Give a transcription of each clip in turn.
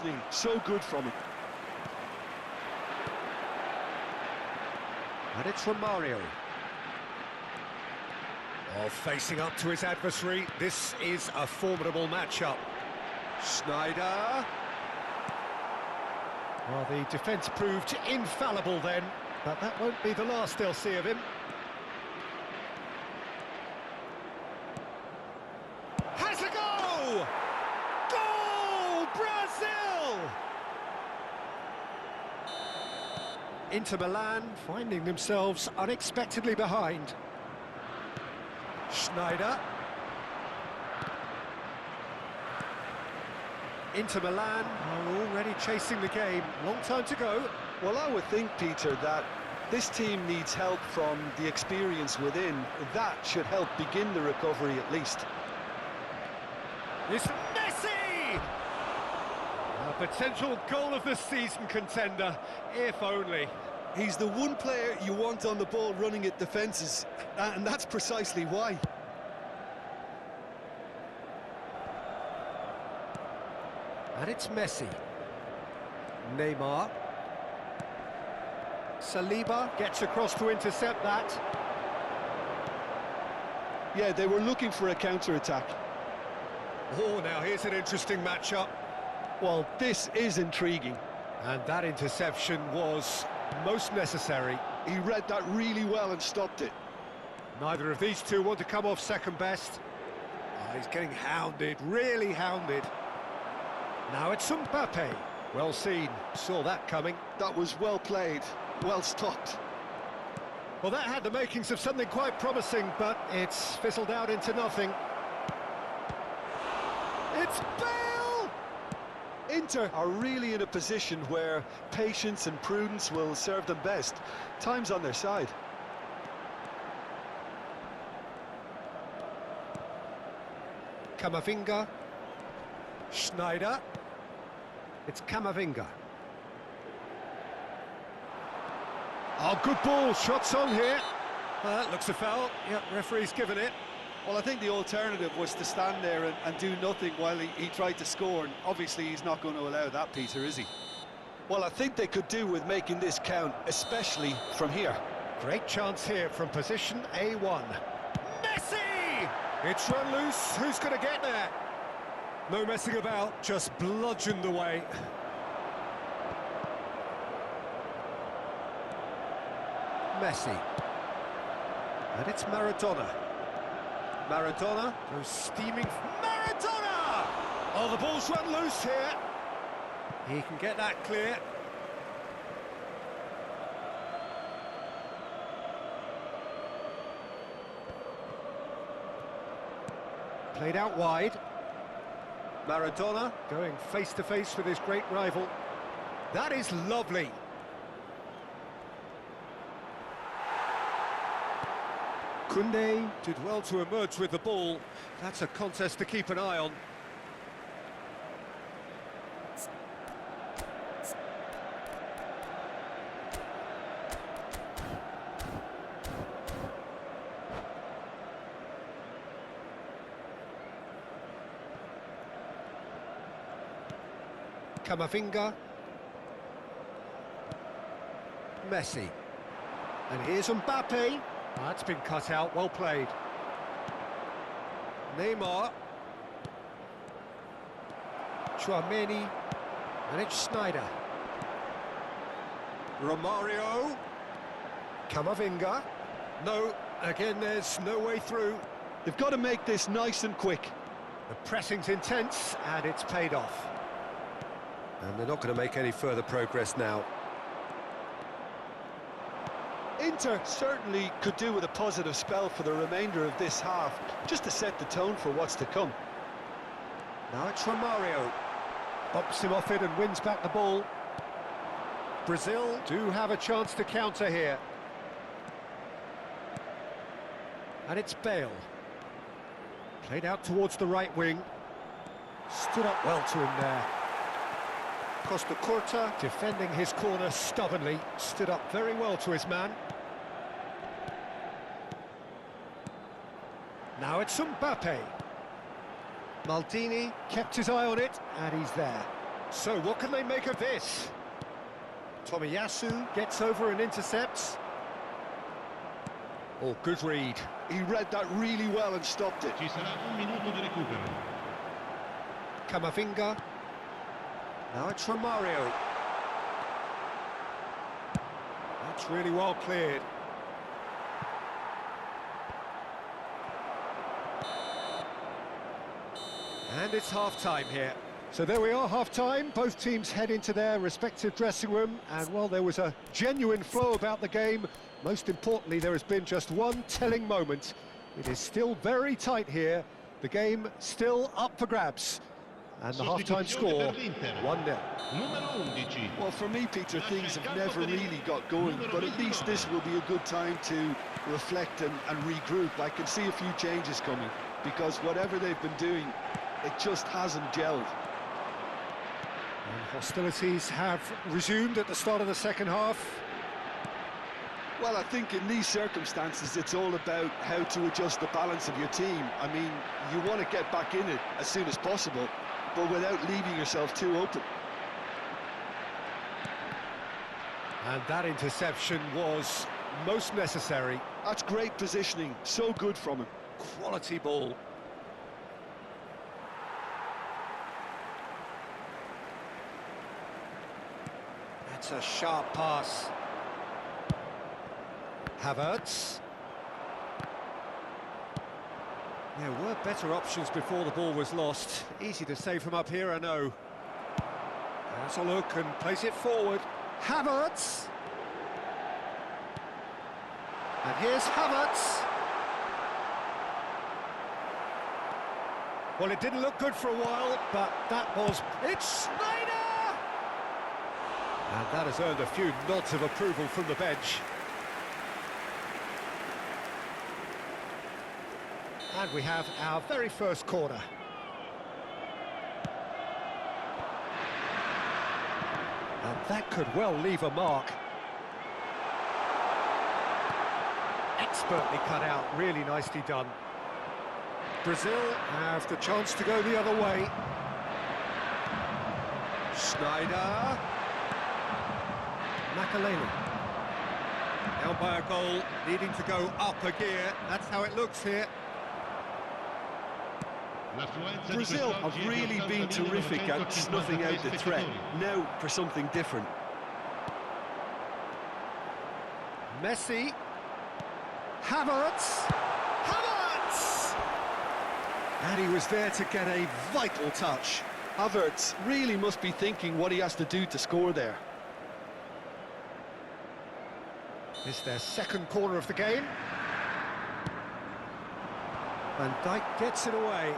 positioning, so good from him. And it's from Mario. Oh, facing up to his adversary, this is a formidable matchup. Schneider. Well, the defence proved infallible then, but that won't be the last they'll see of him. Has a goal! Goal! Brazil! Inter Milan finding themselves unexpectedly behind. Schneider. Inter Milan are already chasing the game. Long time to go. Well, I would think, Peter, that this team needs help from the experience within. That should help begin the recovery at least. It's Messi! A potential goal of the season contender, if only. He's the one player you want on the ball running at defences, and that's precisely why. And it's Messi. Neymar. Saliba gets across to intercept that. Yeah, they were looking for a counter-attack. Oh, now here's an interesting matchup. Well, this is intriguing. And that interception was most necessary. He read that really well and stopped it. Neither of these two want to come off second best. Oh, he's getting hounded, really hounded. Now it's Mbappe. Well seen, saw that coming. That was well played, well stopped. Well, that had the makings of something quite promising, but it's fizzled out into nothing. It's Bale! Inter are really in a position where patience and prudence will serve them best. Time's on their side. Camavinga. Schneider. It's Camavinga. Oh, good ball, shots on here. Looks a foul. Yep, referee's given it. Well, I think the alternative was to stand there and do nothing while he tried to score, and obviously he's not going to allow that, Peter, is he? Well, I think they could do with making this count, especially from here. Great chance here from position A1. Messi! It's run loose, who's going to get there? No messing about, just bludgeoned away. Messi. And it's Maradona. Maradona goes steaming. Maradona! Oh, the ball's run loose here. He can get that clear. Played out wide. Maradona going face-to-face with his great rival. That is lovely. Koundé did well to emerge with the ball. That's a contest to keep an eye on. Camavinga. Messi. And here's Mbappe. That's been cut out, well played. Neymar. Chouameni. And it's Schneider. Romario. Camavinga. No, again there's no way through. They've got to make this nice and quick. The pressing's intense, and it's paid off. And they're not going to make any further progress now. Inter certainly could do with a positive spell for the remainder of this half, just to set the tone for what's to come. Now it's Romario. Bumps him off it and wins back the ball. Brazil do have a chance to counter here. And it's Bale. Played out towards the right wing. Stood up well to him there. Costa Curta defending his corner stubbornly. Stood up very well to his man. Now it's Mbappe. Maldini kept his eye on it, and he's there. So what can they make of this? Tomiyasu gets over and intercepts. Oh, good read. He read that really well and stopped it. Ci sarà un minuto di recupero. Camavinga. Now it's Romario. That's really well cleared. And it's half-time here. So there we are, half-time. Both teams head into their respective dressing room. And, well, there was a genuine flow about the game. Most importantly, there has been just one telling moment. It is still very tight here. The game still up for grabs. And the half-time score, 1-0. Well, for me, Peter, things have never really got going, but at least this will be a good time to reflect and regroup. I can see a few changes coming, because whatever they've been doing, it just hasn't gelled. And hostilities have resumed at the start of the second half. Well, I think in these circumstances, it's all about how to adjust the balance of your team. I mean, you want to get back in it as soon as possible, but without leaving yourself too open. And that interception was most necessary. That's great positioning, so good from him. Quality ball. That's a sharp pass. Havertz. There were better options before the ball was lost. Easy to save from up here, I know. Has a look and plays it forward. Havertz. And here's Havertz. Well, it didn't look good for a while, but that was... It's Snyder! And that has earned a few nods of approval from the bench. And we have our very first corner. And that could well leave a mark. Expertly cut out, really nicely done. Brazil have the chance to go the other way. Snyder. Makaleli. Down by a goal, needing to go up a gear. That's how it looks here. Brazil have really been terrific at snuffing out the threat. Now for something different. Messi. Havertz. Havertz! And he was there to get a vital touch. Havertz really must be thinking what he has to do to score there. It's their second corner of the game. Van Dijk gets it away.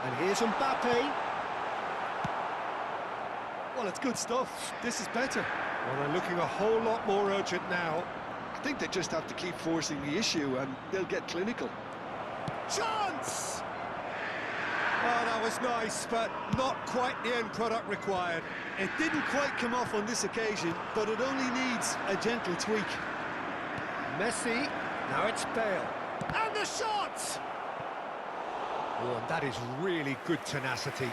And here's Mbappe. Well, it's good stuff. This is better. Well, they're looking a whole lot more urgent now. I think they just have to keep forcing the issue and they'll get clinical. Chance! Oh, that was nice, but not quite the end product required. It didn't quite come off on this occasion, but it only needs a gentle tweak. Messi, now it's Bale. And the shot! Oh, and that is really good tenacity.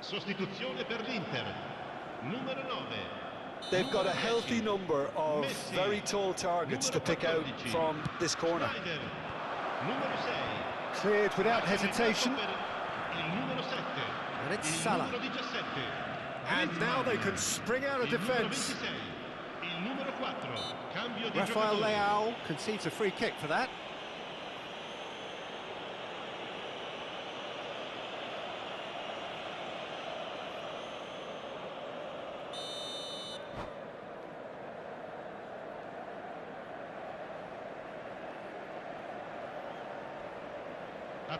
Sostituzione per l'Inter. Numero 9. They've got a healthy number of very tall targets to pick out from this corner. Cleared without hesitation. And it's Salah. And now they can spring out of defence. Rafael Leao concedes a free kick for that.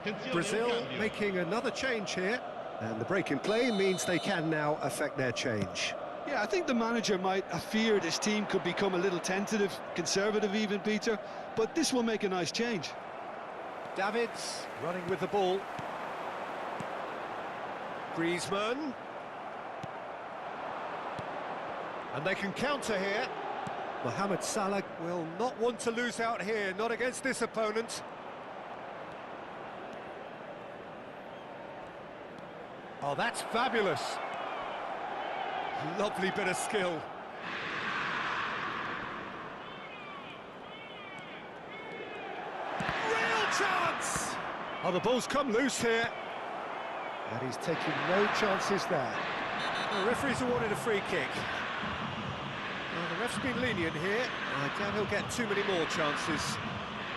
Attenzione, Brazil un cambio. making another change here, and the break in play means they can now affect their change. Yeah, I think the manager might have feared his team could become a little tentative, conservative even, Peter, but this will make a nice change. Davids running with the ball. Griezmann. And they can counter here. Mohamed Salah will not want to lose out here, not against this opponent. Oh, that's fabulous. Lovely bit of skill. Real chance! Oh, the ball's come loose here. And he's taking no chances there. The referee's awarded a free kick. Well, the ref's been lenient here. I doubt he'll get too many more chances.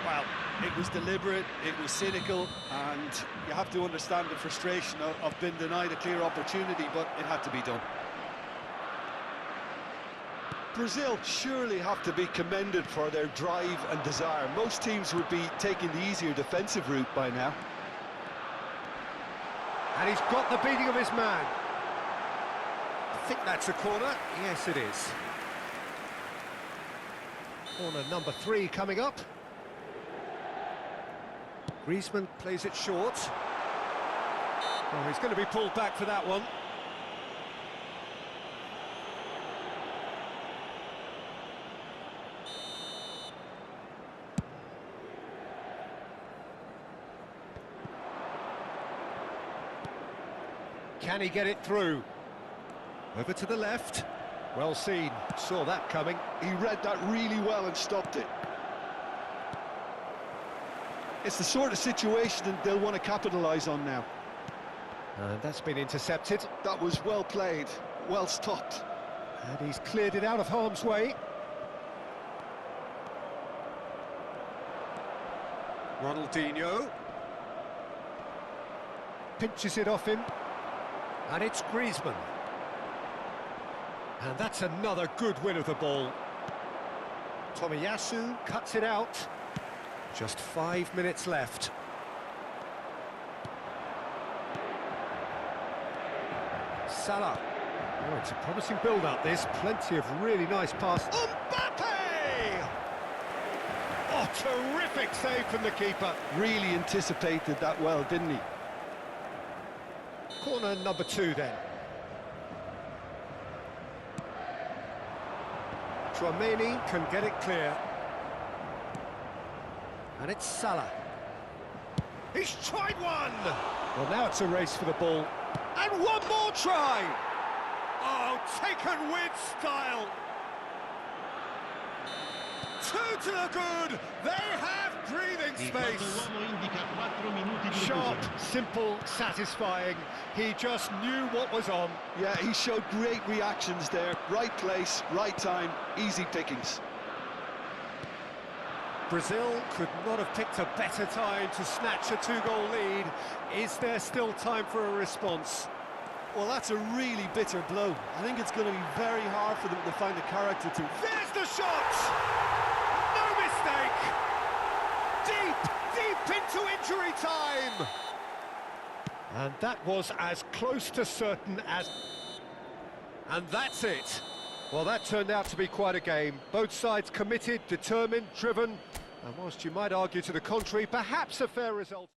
Well, it was deliberate, it was cynical, and you have to understand the frustration of being denied a clear opportunity, but it had to be done. Brazil surely have to be commended for their drive and desire. Most teams would be taking the easier defensive route by now. And he's got the beating of his man. I think that's a corner. Yes, it is. Corner number 3 coming up. Griezmann plays it short. Oh, he's going to be pulled back for that one. Can he get it through? Over to the left. Well seen, saw that coming. He read that really well and stopped it. It's the sort of situation that they'll want to capitalise on now. And that's been intercepted. That was well played, well stopped. And he's cleared it out of harm's way. Ronaldinho. Pinches it off him. And it's Griezmann. And that's another good win of the ball. Tomiyasu cuts it out. Just 5 minutes left. Salah. Oh, it's a promising build-up, this. Plenty of really nice passes. Mbappe! Oh, terrific save from the keeper. Really anticipated that well, didn't he? Corner number 2 then. Chouameni can get it clear. And it's Salah. He's tried one! Well, now it's a race for the ball. And one more try! Oh, taken with style! 2 to the good! They have breathing space! Sharp, simple, satisfying. He just knew what was on. Yeah, he showed great reactions there. Right place, right time, easy pickings. Brazil could not have picked a better time to snatch a 2-goal lead. Is there still time for a response? Well, that's a really bitter blow. I think it's going to be very hard for them to find the character to... There's the shot! No mistake! Deep into injury time! And that was as close to certain as... And that's it. Well, that turned out to be quite a game. Both sides committed, determined, driven, and whilst you might argue to the contrary, perhaps a fair result.